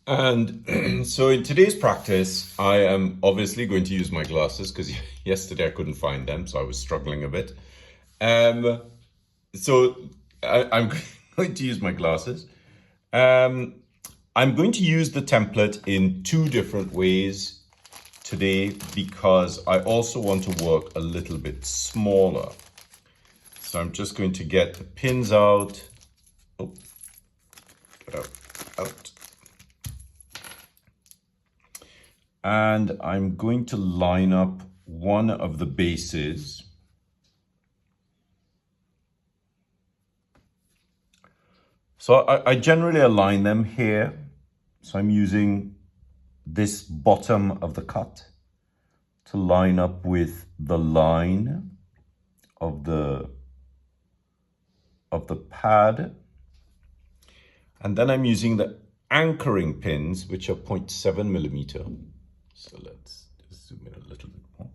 And so in today's practice, I am obviously going to use my glasses because yesterday I couldn't find them, so I was struggling a bit. Um, I'm going to use my glasses. Um, I'm going to use the template in two different ways today because I also want to work a little bit smaller. So I'm just going to get the pins out. Oh, get out. And I'm going to line up one of the bases. So I generally align them here. So I'm using this bottom of the cut to line up with the line of the pad. And then I'm using the anchoring pins, which are 0.7 millimeter. So let's just zoom in a little bit more.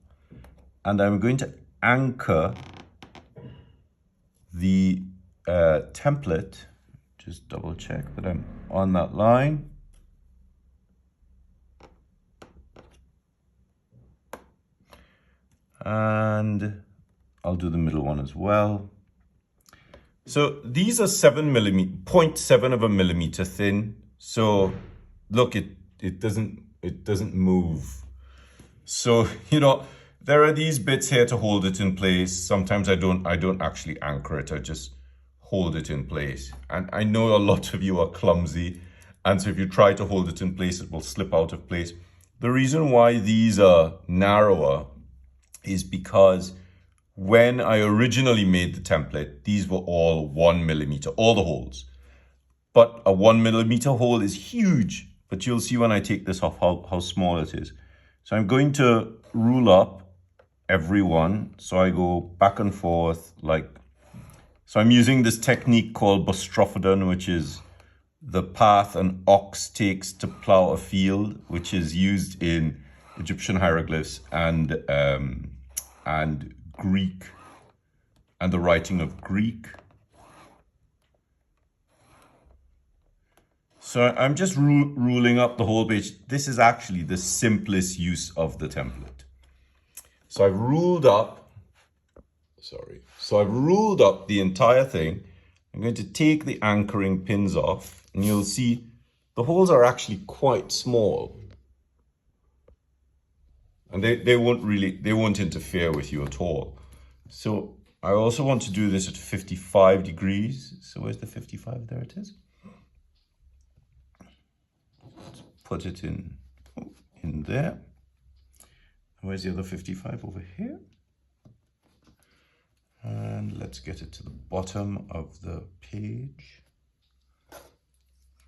And I'm going to anchor the template. Just double check that I'm on that line. And I'll do the middle one as well. So these are 0.7 of a millimeter thin. So look, it doesn't move. So, there are these bits here to hold it in place. Sometimes I don't actually anchor it. I just hold it in place. And I know a lot of you are clumsy. And so if you try to hold it in place, it will slip out of place. The reason why these are narrower is because when I originally made the template, these were all 1 millimeter, all the holes. But a 1 millimeter hole is huge. But you'll see when I take this off how small it is. So I'm going to rule up every one. So I go back and forth so I'm using this technique called bostrophodon, which is the path an ox takes to plow a field, which is used in Egyptian hieroglyphs and Greek and the writing of Greek. So I'm just ruling up the whole page. This is actually the simplest use of the template. So I've ruled up the entire thing. I'm going to take the anchoring pins off and you'll see the holes are actually quite small. And they won't interfere with you at all. So I also want to do this at 55 degrees. So where's the 55? There it is. Let's put it in there. Where's the other 55? Over here. And let's get it to the bottom of the page.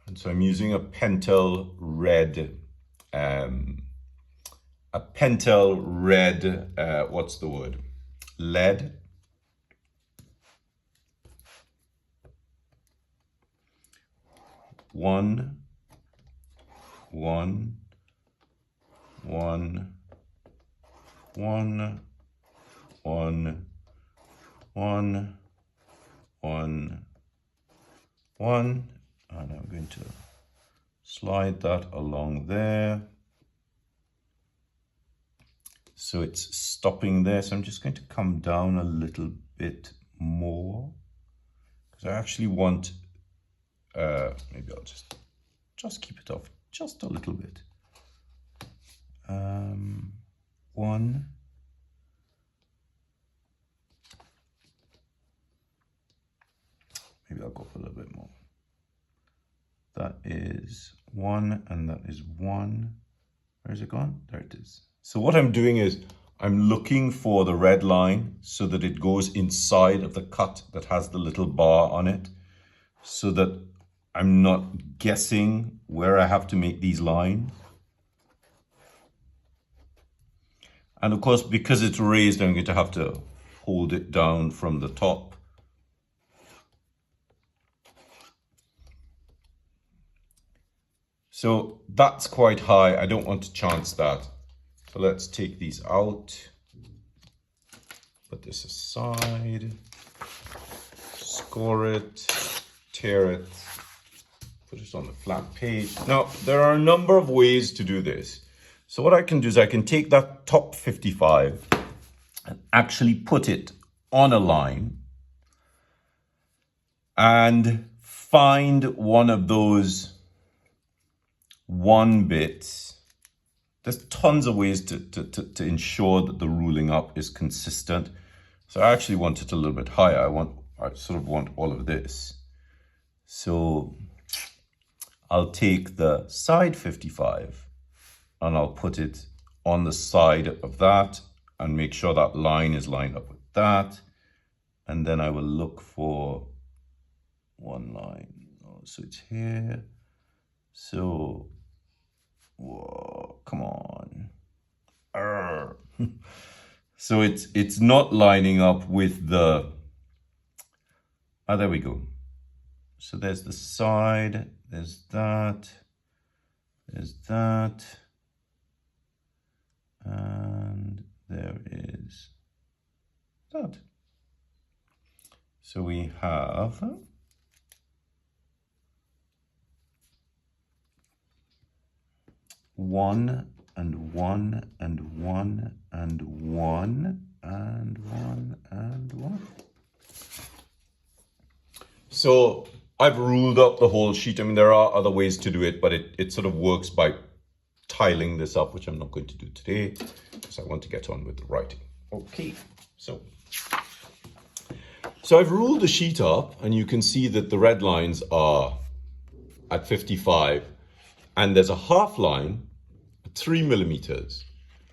And so I'm using a pentel red, what's the word? Lead. One. And I'm going to slide that along there. So it's stopping there. So I'm just going to come down a little bit more because I actually want, maybe I'll just keep it off just a little bit. One. Maybe I'll go up a little bit more. That is 1 and that is 1. Where is it gone? There it is. So what I'm doing is I'm looking for the red line so that it goes inside of the cut that has the little bar on it, so that I'm not guessing where I have to make these lines. And of course, because it's raised, I'm going to have to hold it down from the top. So that's quite high. I don't want to chance that. So let's take these out. Put this aside. Score it. Tear it. put it on the flat page. Now, there are a number of ways to do this. So what I can do is I can take that top 55 and actually put it on a line and find one of those one bits. There's tons of ways to ensure that the ruling up is consistent. So I actually want it a little bit higher. I sort of want all of this. So I'll take the side 55 and I'll put it on the side of that and make sure that line is lined up with that. And then I will look for one line. Oh, so it's here. So, whoa, come on. So it's not lining up with the, there we go. So there's the side, there's that, and there is that. So we have one and one and one and one and one and one. So I've ruled up the whole sheet. I mean, there are other ways to do it, but it sort of works by tiling this up, which I'm not going to do today because I want to get on with the writing. Okay, so I've ruled the sheet up and you can see that the red lines are at 55 and there's a half line at 3 millimeters.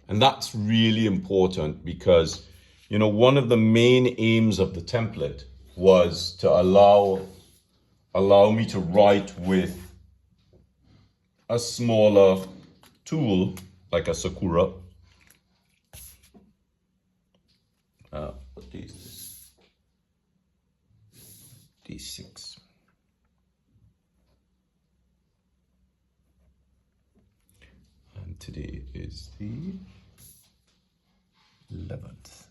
And that's really important because, you know, one of the main aims of the template was to allow me to write with a smaller tool like a Sakura. What day is this? Day 6. And today is the 11th.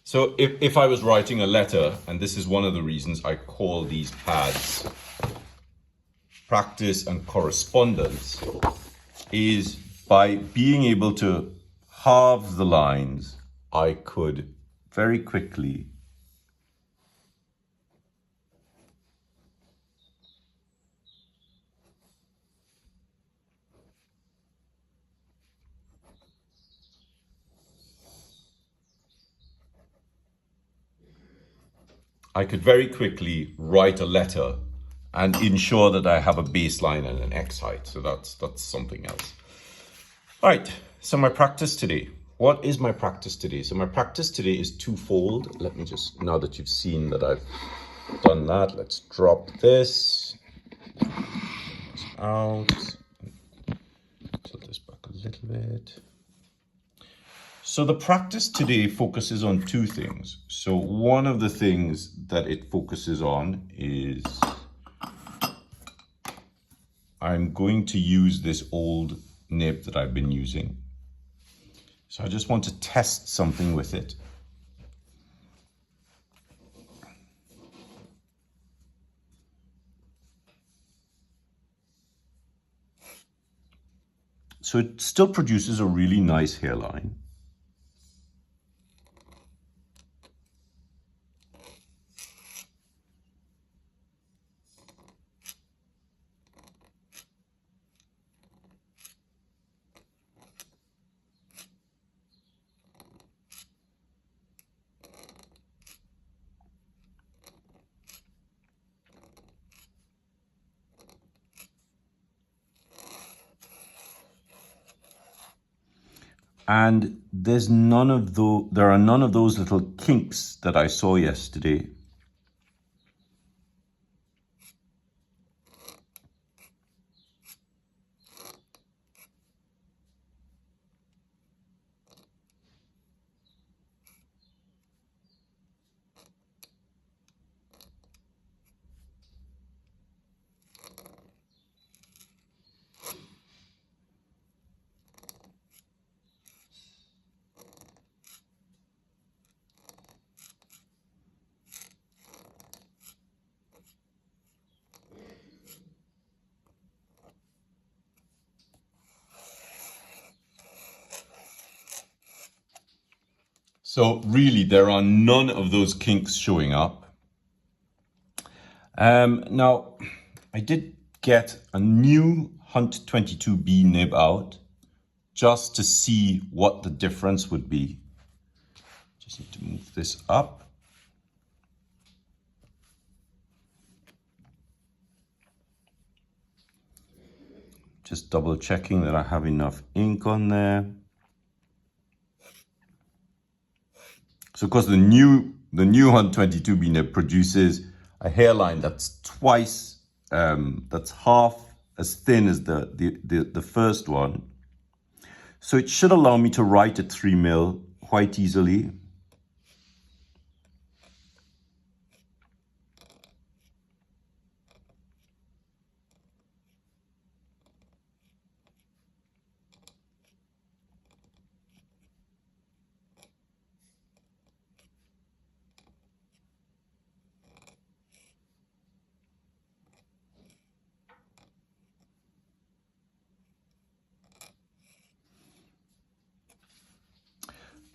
So if I was writing a letter, and this is one of the reasons I call these pads practice and correspondence, is by being able to halve the lines, I could very quickly write a letter and ensure that I have a baseline and an X height. So that's something else. All right, so my practice today. What is my practice today? So my practice today is twofold. Let me just, now that you've seen that I've done that, let's drop this out. Tilt this back a little bit. So the practice today focuses on two things. So one of the things that it focuses on is I'm going to use this old nib that I've been using. So I just want to test something with it. So it still produces a really nice hairline. And there are none of those little kinks that I saw yesterday. So really, there are none of those kinks showing up. Now, I did get a new Hunt 22B nib out just to see what the difference would be. Just need to move this up. Just double checking that I have enough ink on there. So of course the new Hunt 22B nib produces a hairline that's twice, that's half as thin as the first one. So it should allow me to write at 3 mil quite easily.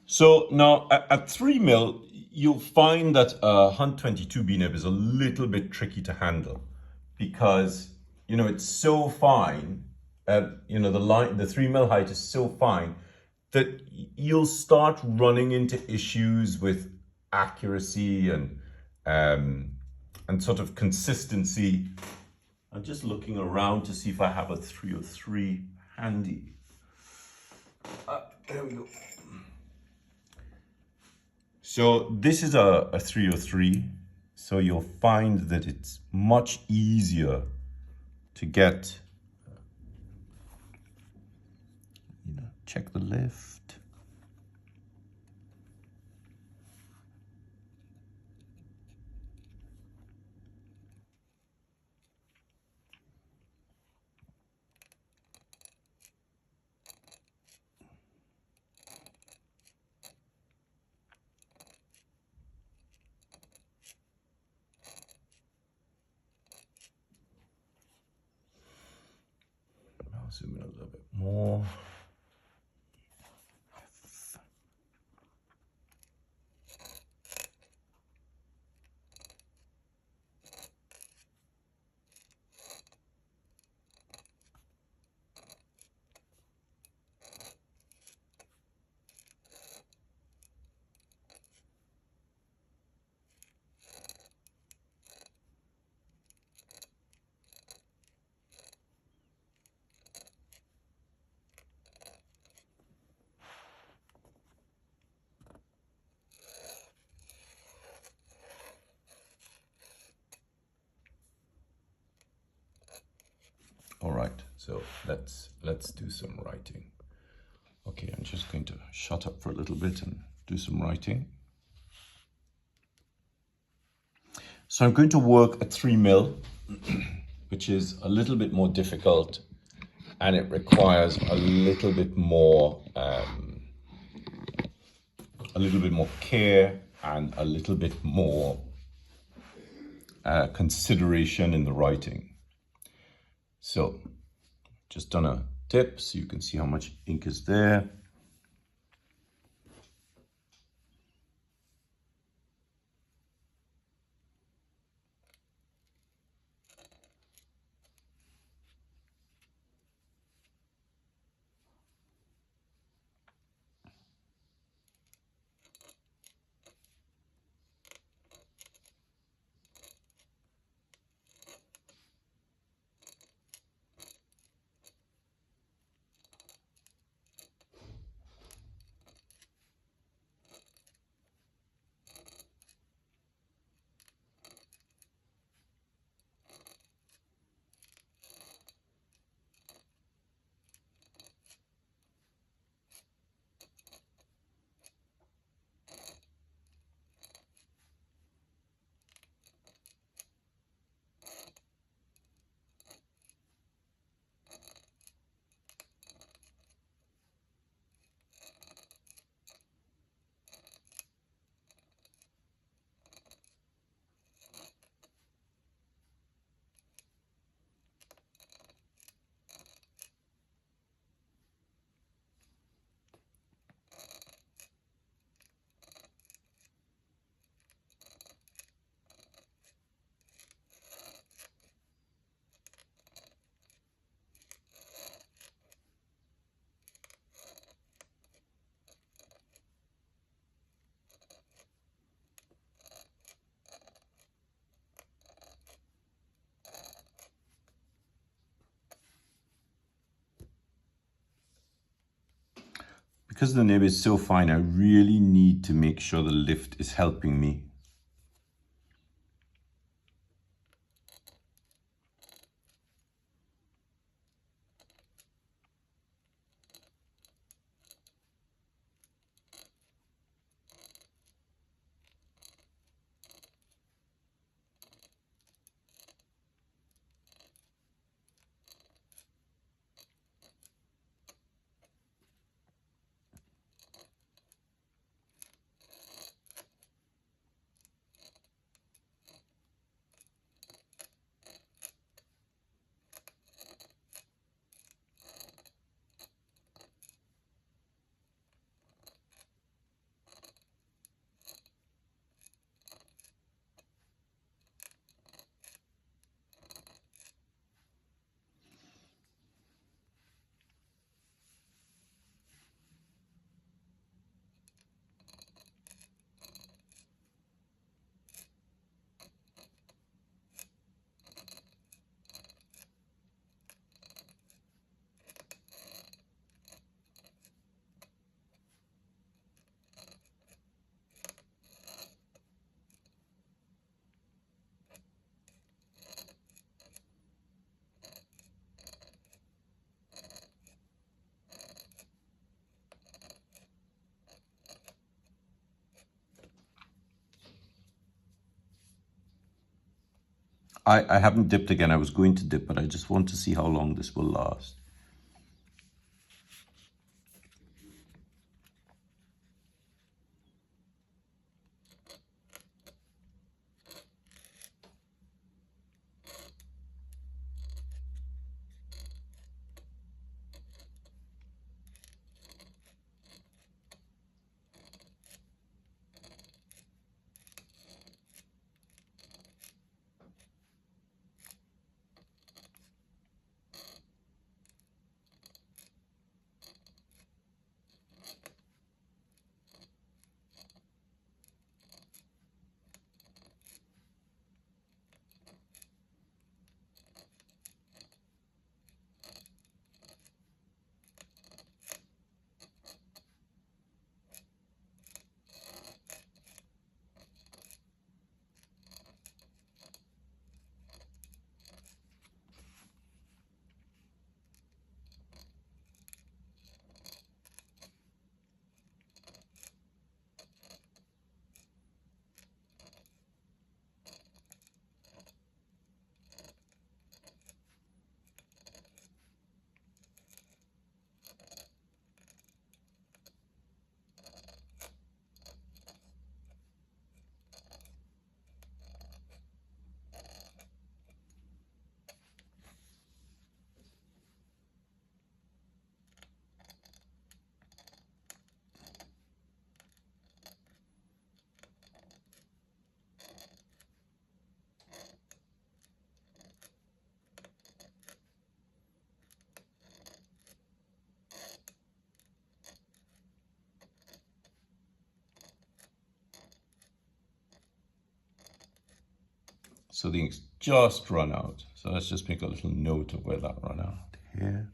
So now at 3 mil, you'll find that Hunt 22B nib is a little bit tricky to handle because, you know, it's so fine, you know, the 3 mil height is so fine that you'll start running into issues with accuracy and sort of consistency. I'm just looking around to see if I have a 303 handy. There we go. So this is a 303, so you'll find that it's much easier to get, you know, check the lift. I'll zoom in a little bit more. All right, so let's do some writing. Okay, I'm just going to shut up for a little bit and do some writing. So I'm going to work at 3 mil, which is a little bit more difficult, and it requires a little bit more care and a little bit more consideration in the writing. So just done a tip so you can see how much ink is there. because the nib is so fine, I really need to make sure the lift is helping me. I haven't dipped again. I was going to dip, but I just want to see how long this will last. So the ink's just run out. So let's just make a little note of where that ran out here.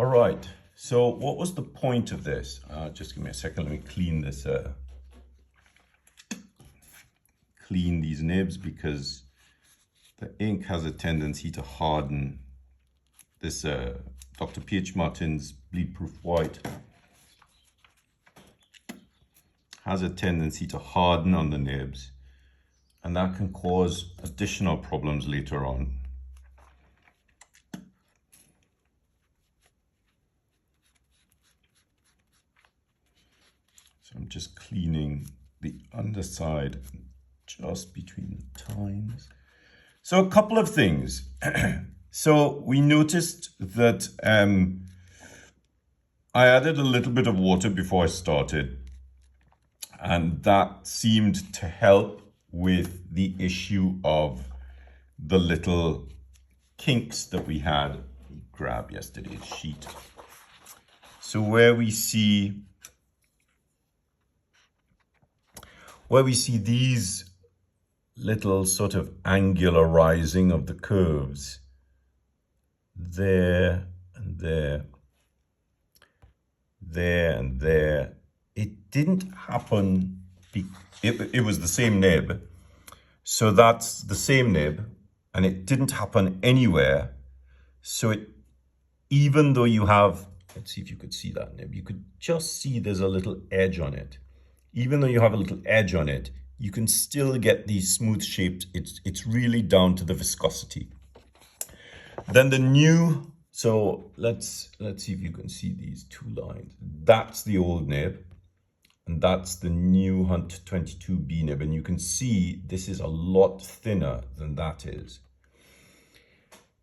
All right, so what was the point of this? Just give me a second, let me clean this, clean these nibs, because the ink has a tendency to harden. This Dr. P.H. Martin's Bleed Proof White has a tendency to harden on the nibs, and that can cause additional problems later on. So I'm just cleaning the underside just between the tines. So a couple of things. So we noticed that I added a little bit of water before I started, and that seemed to help with the issue of the little kinks that we had. Let me grab yesterday's sheet. So where we see these little sort of angularising of the curves, there and there, there and there, it didn't happen. It was the same nib, so that's the same nib, and it didn't happen anywhere. So it, even though you have, let's see if you could see that nib, you could just see there's a little edge on it. Even though you have a little edge on it, you can still get these smooth shapes. It's really down to the viscosity. Then the new, so let's see if you can see these two lines. That's the old nib, and that's the new Hunt 22B nib. And you can see this is a lot thinner than that is.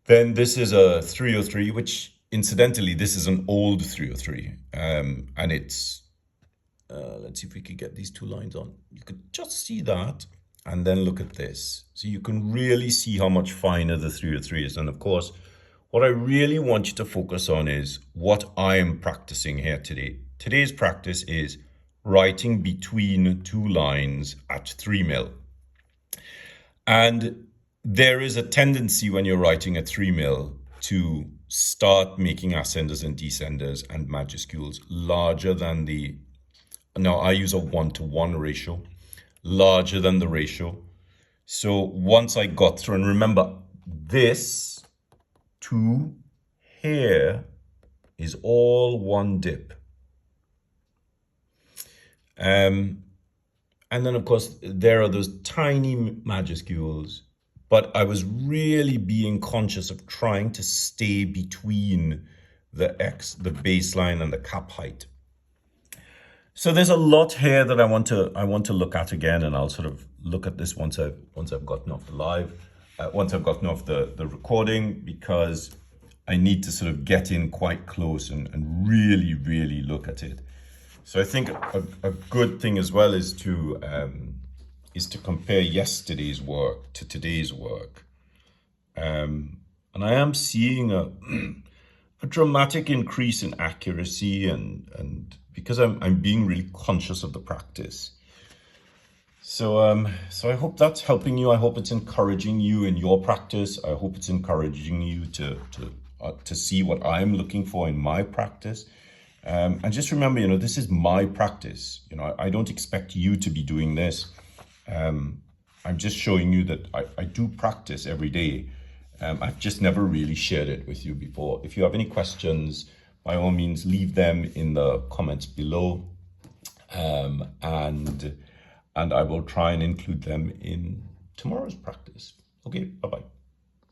Then this is a 303, which incidentally, this is an old 303. And it's, let's see if we could get these two lines on. You could just see that, and then look at this. So you can really see how much finer the 303 is. And of course, what I really want you to focus on is what I am practicing here today. Today's practice is writing between two lines at 3 mil. And there is a tendency when you're writing at 3 mil to start making ascenders and descenders and majuscules larger than the, now I use a 1-to-1 ratio, larger than the ratio. So once I got through, and remember, this to here is all one dip. And then of course, there are those tiny majuscules, but I was really being conscious of trying to stay between the baseline and the cap height. So there's a lot here that I want to look at again, and I'll sort of look at this once I've gotten off the live, once I've gotten off the recording, because I need to sort of get in quite close and really look at it. So I think a good thing as well is to compare yesterday's work to today's work, and I am seeing a dramatic increase in accuracy, and because I'm being really conscious of the practice. So so I hope that's helping you. I hope it's encouraging you in your practice. I hope it's encouraging you to see what I'm looking for in my practice. And just remember, you know, this is my practice. You know, I don't expect you to be doing this. I'm just showing you that I do practice every day. I've just never really shared it with you before. If you have any questions, by all means, leave them in the comments below. And I will try and include them in tomorrow's practice. Okay, bye-bye.